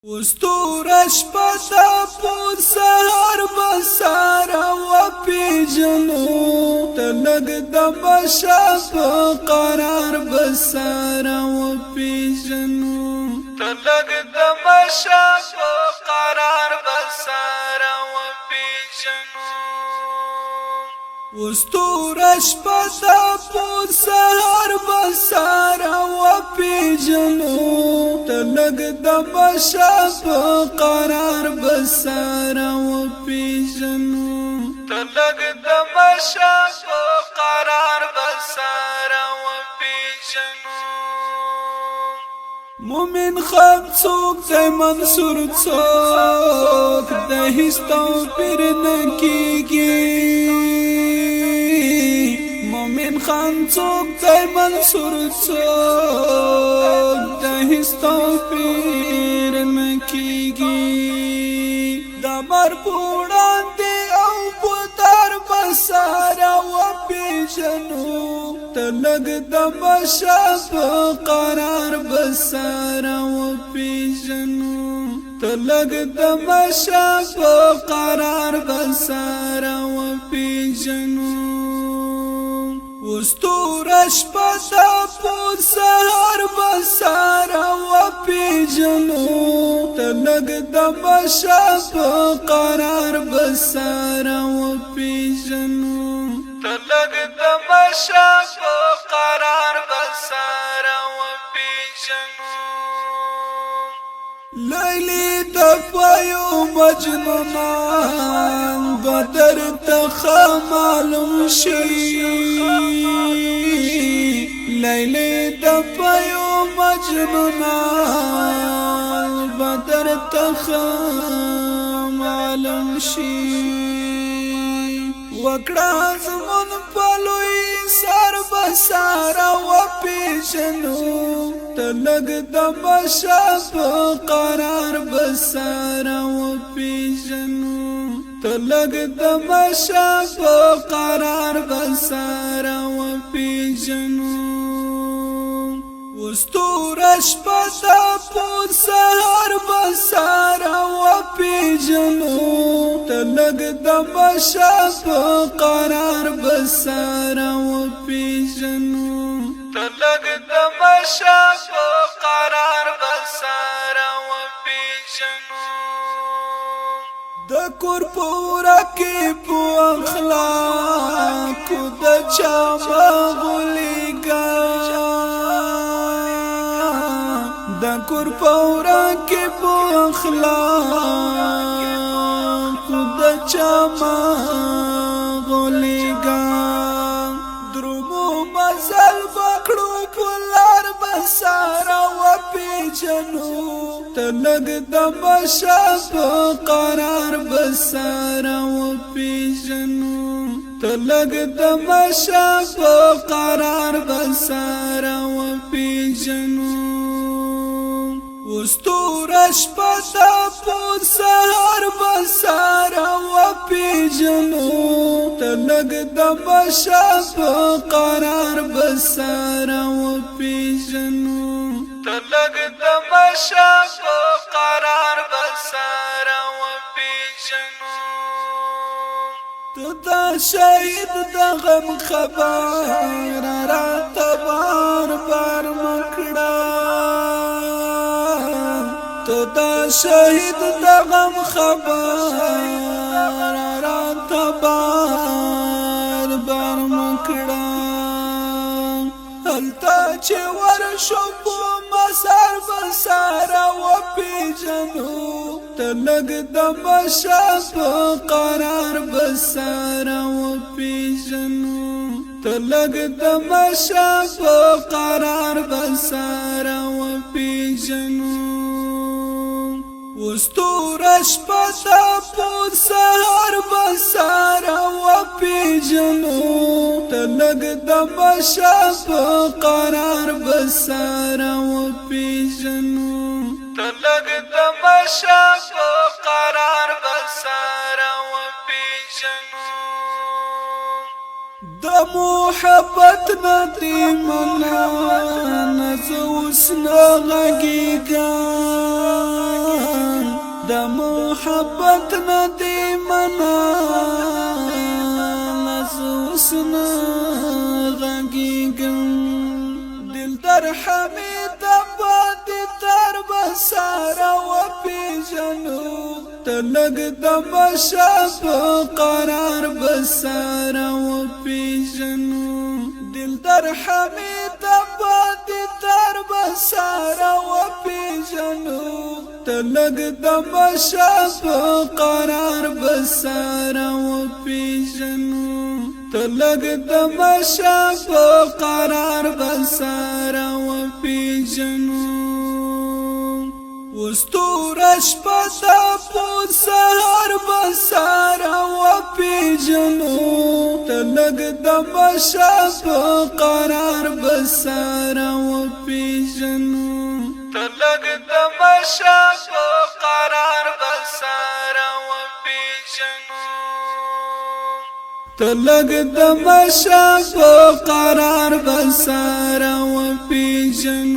وستور شپتا پور سهار بسارا و پیجنو تلگ دبشا قرار بسارا و پیجنو تلگ دبشا قرار بسارا و پیجنو وستور شپتا پور سهار بسارا و پیجنو تلگ دبشا قرار بسارا و پیجنو تلگ دبشا قرار بسارا و پیجنو مومن خان څوک د منصور څوک د هیڅ پیر نه کیږي مومن خان څوک د منصور څوک د هیڅ پیر نه کیږي د مر پوړان دی او پتار بسارا و پیژنو تلگ دبشا قرار بسارا و پیژنو تلگ دبشا قرار بسارا و پیژنو وستور شپتا پور سهار بسارا و پیجنو تلگ دبشا قرار بسارا و پیجنو تلگ دبشا قرار بسارا و پیجنو لیلی دفایو مجنونان بدر تخا معلوم شي لیلی دفایو مجنونان بدر تخا معلوم شي وکړه زمون پلوی سر بسارا و پیژنو تلگ دبشا قرار بسارا و پیژنو تلگ دبشا قرار بسارا و پیژنو وستور شپتا پور سهار بسارا و پیجنو تلگ دبشا قرار بسارا و پیجنو تلگ دبشا قرار بسارا و پیجنو د کور پورا کی پو اخلاق د چا مغلیگا د کور پورا کی پو اخلاق د چا مغلیگا درمو مزل بکړو پلار بسارا و پیجنو تلگ دبشا قرار بسارا و پیجنو تلگ دبشا قرار بسارا و پیجنو وستور شپتا پور سهار بسارا و پیجنو تلگ دبشا قرار بسارا و پیجنو تلگ دبشا قرار بسارا و پیجنو تدا شهید د غم خبر رات بار بار مکړه تدا شهید د غم خبر رات بار بار مکړه هلتا چې ورشو مسار بسارا و پیجنو تلگ دبشا قرار بسارا و پیجنو تلگ دبشا قرار بسارا و پیجنو وستور شپتا پور سهار بسارا و پیجنو تلگ دبشا قرار بسارا و پیجنو تلگ دبشا قرار بسارا و پیجنو د محبت ندی منا نزوس نغگیگا د محبت ندی منا لزوسنا غږیږم دل در حمید آباد تر بسار و پیژنو تلګ د بشاپ قرار بسار و پیژنو دل در حمید آباد تر بسار و پیژنو تلګ د بشاپ قرار بسار و پیژنو تلګ د بشاپ قرار بسار و پیژنو وستورش پتا پور سهار بسار و پیژنو تلګ د بشاپ قرار بسار و پیژنو تلګ د بشاپ قرار بسار و پیژنو تلګ د بشاپ قرار بسار و پیژنو